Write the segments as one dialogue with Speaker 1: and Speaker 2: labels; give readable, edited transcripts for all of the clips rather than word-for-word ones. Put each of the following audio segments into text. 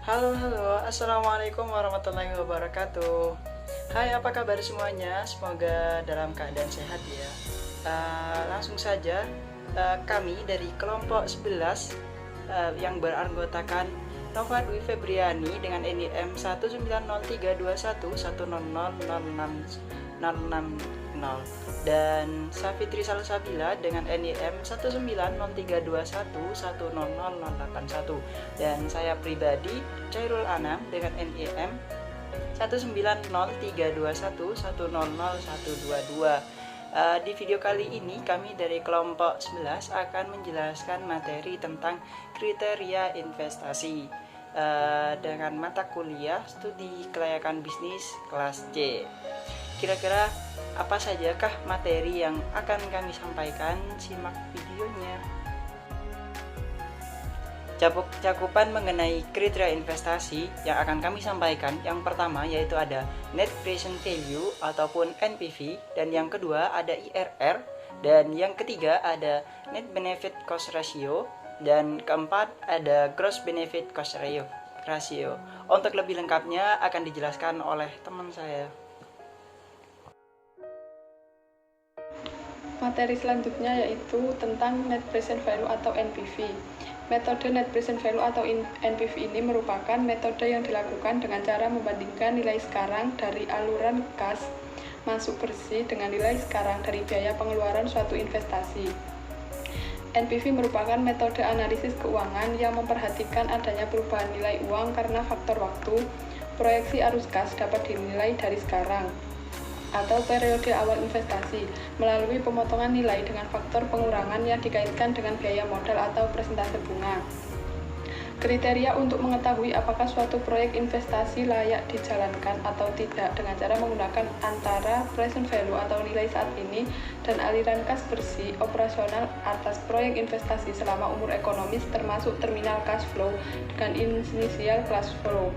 Speaker 1: Halo, Assalamualaikum warahmatullahi wabarakatuh. Hai, apa kabar semuanya? Semoga dalam keadaan sehat ya. Langsung saja, kami dari kelompok 11 yang beranggotakan Nova Dwi Febriani dengan NIM 1903121000600 dan Safitri Salsabila dengan NIM 1903211000081 dan saya pribadi Chairul Anam dengan NIM 1903211000122. Di video kali ini kami dari kelompok 11 akan menjelaskan materi tentang kriteria investasi dengan mata kuliah studi kelayakan bisnis kelas C. Kira-kira apa sajakah materi yang akan kami sampaikan? Simak videonya. Cakupan mengenai kriteria investasi yang akan kami sampaikan, yang pertama yaitu ada Net Present Value ataupun NPV, dan yang kedua ada IRR, dan yang ketiga ada Net Benefit Cost Ratio, dan keempat ada Gross Benefit Cost Ratio. Untuk lebih lengkapnya akan dijelaskan oleh teman saya.
Speaker 2: Materi selanjutnya yaitu tentang Net Present Value atau NPV. Metode Net Present Value atau NPV ini merupakan metode yang dilakukan dengan cara membandingkan nilai sekarang dari aluran kas masuk bersih dengan nilai sekarang dari biaya pengeluaran suatu investasi. NPV merupakan metode analisis keuangan yang memperhatikan adanya perubahan nilai uang karena faktor waktu. Proyeksi arus kas dapat dinilai dari sekarang atau periode awal investasi melalui pemotongan nilai dengan faktor pengurangan yang dikaitkan dengan biaya modal atau persentase bunga. Kriteria untuk mengetahui apakah suatu proyek investasi layak dijalankan atau tidak dengan cara menggunakan antara present value atau nilai saat ini dan aliran kas bersih operasional atas proyek investasi selama umur ekonomis termasuk terminal cash flow dengan inisial cash flow.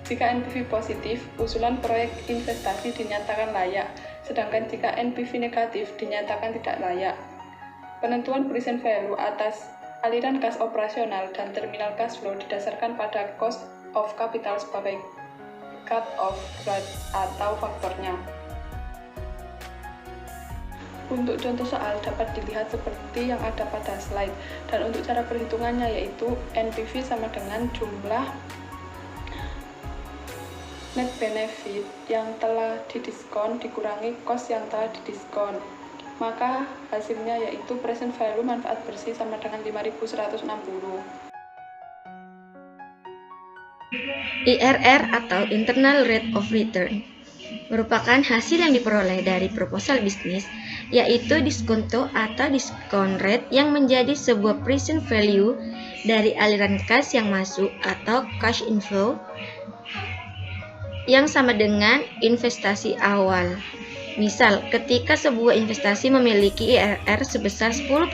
Speaker 2: Jika NPV positif, usulan proyek investasi dinyatakan layak, sedangkan jika NPV negatif dinyatakan tidak layak. Penentuan present value atas aliran kas operasional dan terminal cash flow didasarkan pada cost of capital sebagai cut-off rate atau faktornya. Untuk contoh soal dapat dilihat seperti yang ada pada slide, dan untuk cara perhitungannya yaitu NPV sama dengan jumlah net benefit yang telah didiskon dikurangi cost yang telah didiskon, maka hasilnya yaitu present value manfaat bersih sama dengan 5.160.
Speaker 3: IRR atau Internal Rate of Return merupakan hasil yang diperoleh dari proposal bisnis, yaitu diskonto atau diskon rate yang menjadi sebuah present value dari aliran kas yang masuk atau cash inflow yang sama dengan investasi awal. Misal, ketika sebuah investasi memiliki IRR sebesar 10%,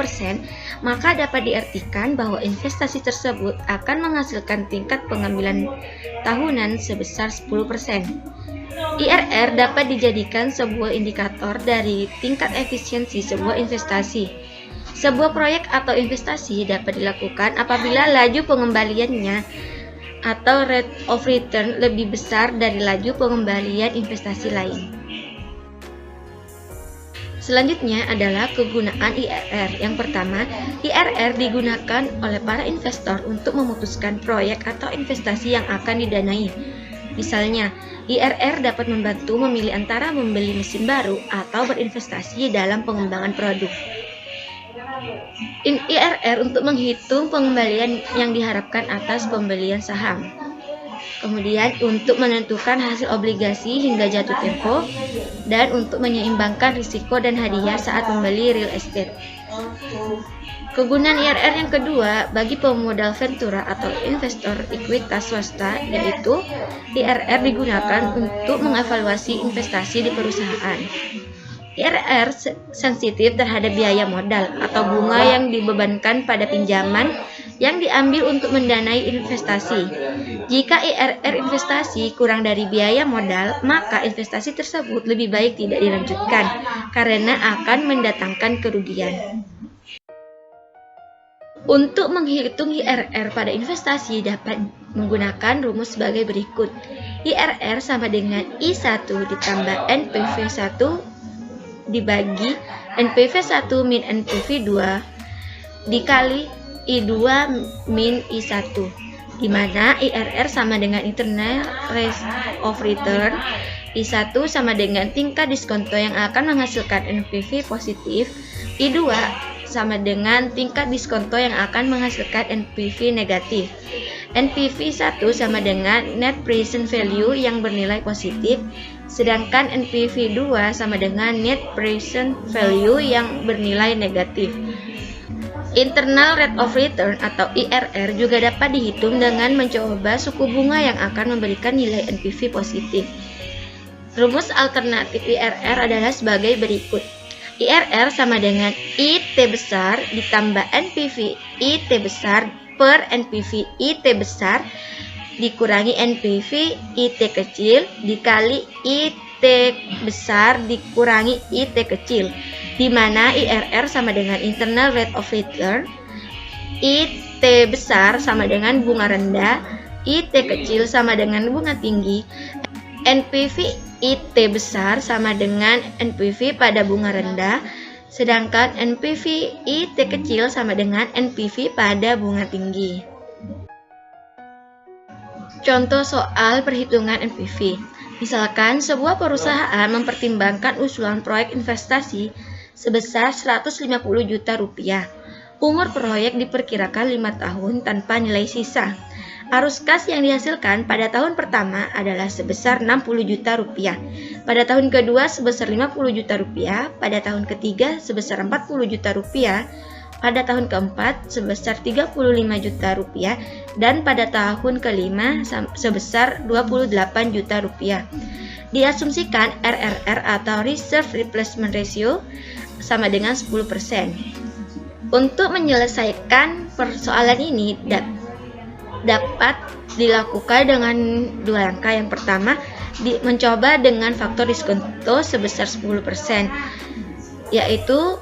Speaker 3: maka dapat diartikan bahwa investasi tersebut akan menghasilkan tingkat pengambilan tahunan sebesar 10%. IRR dapat dijadikan sebuah indikator dari tingkat efisiensi sebuah investasi. Sebuah proyek atau investasi dapat dilakukan apabila laju pengembaliannya atau rate of return lebih besar dari laju pengembalian investasi lain. Selanjutnya adalah kegunaan IRR. Yang pertama, IRR digunakan oleh para investor untuk memutuskan proyek atau investasi yang akan didanai. Misalnya, IRR dapat membantu memilih antara membeli mesin baru atau berinvestasi dalam pengembangan produk. IRR untuk menghitung pengembalian yang diharapkan atas pembelian saham. Kemudian untuk menentukan hasil obligasi hingga jatuh tempo, dan untuk menyeimbangkan risiko dan hadiah saat membeli real estate. Kegunaan IRR yang kedua bagi pemodal ventura atau investor ekuitas swasta, yaitu IRR digunakan untuk mengevaluasi investasi di perusahaan. IRR sensitif terhadap biaya modal atau bunga yang dibebankan pada pinjaman yang diambil untuk mendanai investasi. Jika IRR investasi kurang dari biaya modal, maka investasi tersebut lebih baik tidak dilanjutkan karena akan mendatangkan kerugian. Untuk menghitung IRR pada investasi dapat menggunakan rumus sebagai berikut. IRR sama dengan I1 ditambah NPV1 dibagi NPV1 min NPV2 dikali I2 min I1, di mana IRR sama dengan internal rate of return, I1 sama dengan tingkat diskonto yang akan menghasilkan NPV positif, I2 sama dengan tingkat diskonto yang akan menghasilkan NPV negatif. NPV 1 sama dengan net present value yang bernilai positif, sedangkan NPV 2 sama dengan net present value yang bernilai negatif. Internal rate of return atau IRR juga dapat dihitung dengan mencoba suku bunga yang akan memberikan nilai NPV positif. Rumus alternatif IRR adalah sebagai berikut. IRR sama dengan IT besar ditambah NPV IT besar per NPV IT besar dikurangi NPV IT kecil dikali IT besar dikurangi IT kecil, di mana IRR sama dengan internal rate of return, IT besar sama dengan bunga rendah, IT kecil sama dengan bunga tinggi, NPV IT besar sama dengan NPV pada bunga rendah, sedangkan NPV IT kecil sama dengan NPV pada bunga tinggi. Contoh soal perhitungan NPV. Misalkan sebuah perusahaan mempertimbangkan usulan proyek investasi sebesar 150 juta rupiah. Umur proyek diperkirakan 5 tahun tanpa nilai sisa. Arus kas yang dihasilkan pada tahun pertama adalah sebesar 60 juta rupiah, pada tahun kedua sebesar 50 juta rupiah, pada tahun ketiga sebesar 40 juta rupiah, pada tahun keempat sebesar 35 juta rupiah, dan pada tahun kelima sebesar 28 juta rupiah. Diasumsikan RRR atau Reserve Replacement Ratio sama dengan 10%. Untuk menyelesaikan persoalan ini dapat dilakukan dengan dua langkah. Yang pertama, mencoba dengan faktor diskonto sebesar 10%, yaitu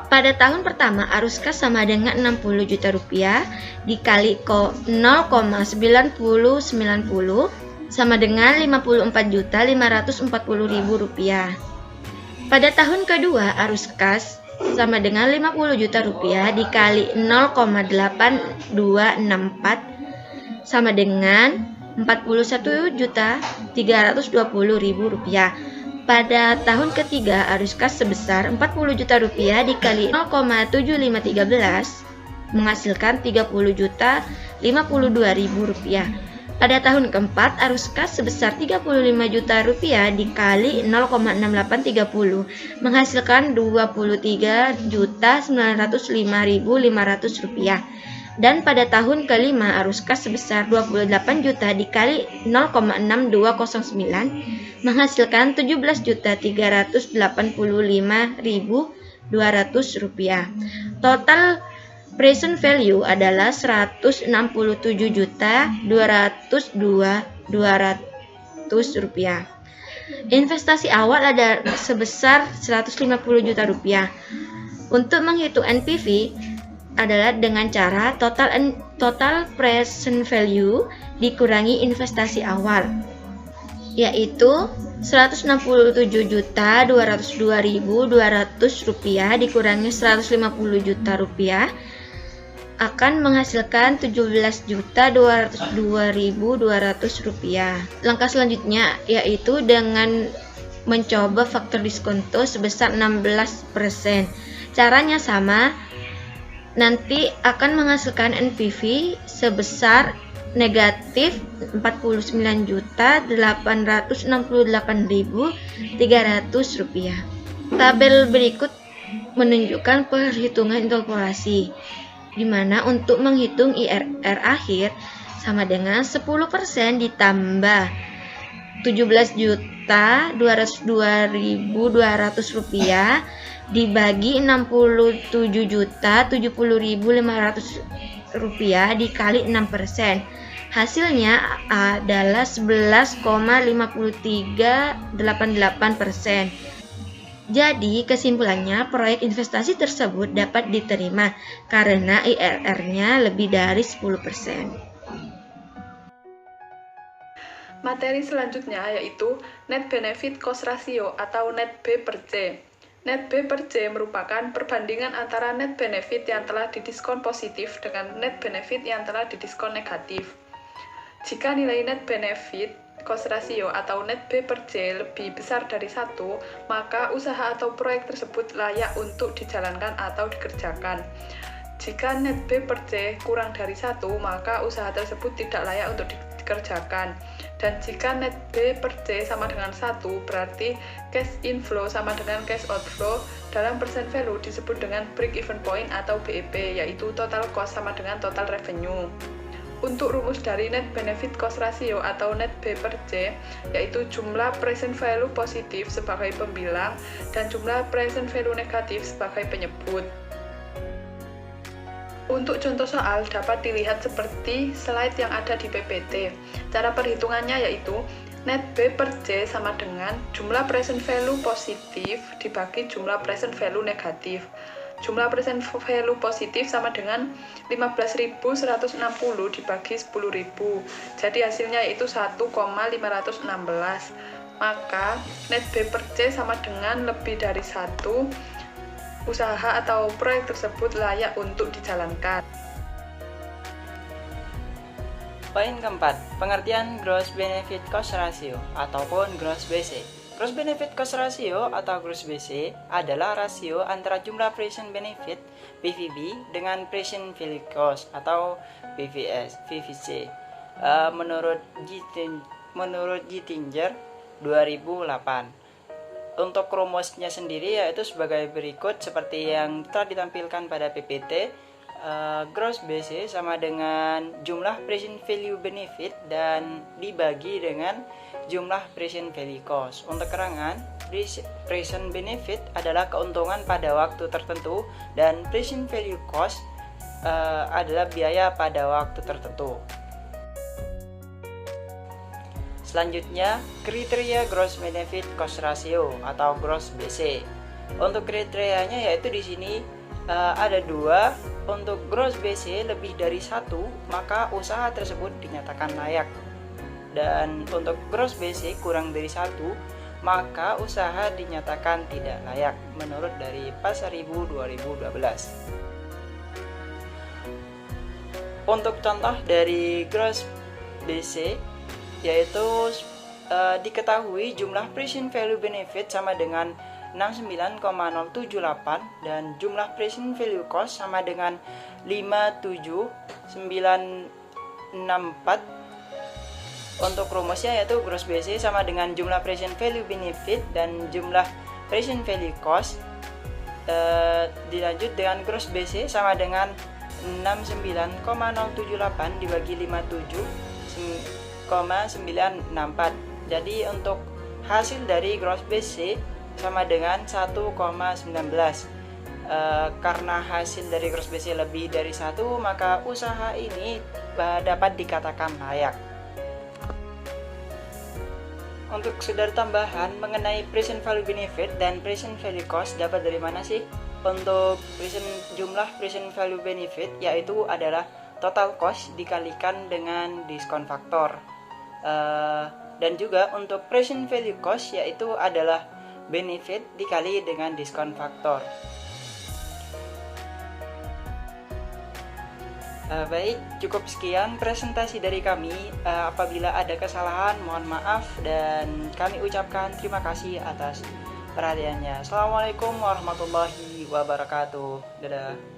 Speaker 3: pada tahun pertama arus kas sama dengan 60 juta rupiah dikali 0,9090 sama dengan 54.540.000 rupiah. Pada tahun kedua arus kas sama dengan 50 juta rupiah dikali 0,8264 sama dengan 41.320.000 rupiah. Pada tahun ketiga arus kas sebesar 40 juta rupiah dikali 0,7513 menghasilkan 30.052.000 rupiah. Pada tahun keempat arus kas sebesar 35 juta rupiah dikali 0,6830 menghasilkan 23.905.500 rupiah. Dan pada tahun kelima arus kas sebesar 28 juta dikali 0,6209 menghasilkan 17.385.200 rupiah. Total present value adalah 167.202.200 rupiah. Investasi awal ada sebesar 150 juta rupiah. Untuk menghitung NPV adalah dengan cara total present value dikurangi investasi awal, yaitu 167.202.200 rupiah dikurangi 150 juta rupiah akan menghasilkan 17.202.200 rupiah. Langkah selanjutnya yaitu dengan mencoba faktor diskonto sebesar 16%. Caranya sama, nanti akan menghasilkan NPV sebesar negatif 49.868.300 rupiah. Tabel berikut menunjukkan perhitungan interpolasi, di mana untuk menghitung IRR akhir sama dengan 10% ditambah 17.202.200 rupiah dibagi 67.070.500 rupiah dikali 6%. Hasilnya adalah 11,5388%. Jadi, kesimpulannya proyek investasi tersebut dapat diterima karena IRR-nya lebih dari 10%.
Speaker 2: Materi selanjutnya yaitu Net Benefit Cost Ratio atau Net B per C. Net B per C merupakan perbandingan antara net benefit yang telah didiskon positif dengan net benefit yang telah didiskon negatif. Jika nilai net benefit cost ratio atau net B per C lebih besar dari 1, maka usaha atau proyek tersebut layak untuk dijalankan atau dikerjakan. Jika net B per C kurang dari 1, maka usaha tersebut tidak layak untuk dikerjakan. Dan jika net B per C sama dengan 1, berarti cash inflow sama dengan cash outflow. Dalam percent value disebut dengan break-even point atau BEP, yaitu total cost sama dengan total revenue. Untuk rumus dari net benefit cost ratio atau net B per C, yaitu jumlah present value positif sebagai pembilang dan jumlah present value negatif sebagai penyebut. Untuk contoh soal dapat dilihat seperti slide yang ada di PPT. Cara perhitungannya yaitu net B per C sama dengan jumlah present value positif dibagi jumlah present value negatif. Jumlah present value positif sama dengan 15.160 dibagi 10.000. Jadi hasilnya yaitu 1,516. Maka net B per C sama dengan lebih dari 1. Usaha atau proyek tersebut layak untuk dijalankan.
Speaker 1: Poin keempat, pengertian Gross Benefit Cost Ratio ataupun Gross BC. Gross Benefit Cost Ratio atau Gross BC adalah rasio antara jumlah present benefit PVB dengan present value cost atau PVC. Menurut Gittinger 2008. Untuk rumusnya sendiri yaitu sebagai berikut seperti yang telah ditampilkan pada PPT. Gross BC sama dengan jumlah present value benefit dan dibagi dengan jumlah present value cost. Untuk keterangan, present benefit adalah keuntungan pada waktu tertentu dan present value cost adalah biaya pada waktu tertentu. Selanjutnya, kriteria Gross Benefit Cost Ratio atau Gross BC. Untuk kriterianya yaitu di sini ada 2. Untuk Gross BC lebih dari 1, maka usaha tersebut dinyatakan layak. Dan untuk Gross BC kurang dari 1, maka usaha dinyatakan tidak layak menurut dari Pasaribu 2012. Untuk contoh dari Gross BC yaitu diketahui jumlah present value benefit sama dengan 69,078 dan jumlah present value cost sama dengan 57964. Untuk rumusnya yaitu Gross BC sama dengan jumlah present value benefit dan jumlah present value cost. Dilanjut dengan Gross BC sama dengan 69,078 dibagi 57,964. Jadi untuk hasil dari Gross BC sama dengan 1,19. Karena hasil dari Gross BC lebih dari 1, maka usaha ini dapat dikatakan layak. Untuk saudara tambahan mengenai present value benefit dan present value cost dapat dari mana sih? Untuk jumlah present value benefit yaitu adalah total cost dikalikan dengan diskon faktor. Dan juga untuk present value cost yaitu adalah benefit dikali dengan diskon faktor. Baik, cukup sekian presentasi dari kami. Apabila ada kesalahan mohon maaf dan kami ucapkan terima kasih atas perhatiannya. Assalamualaikum warahmatullahi wabarakatuh. Dadah.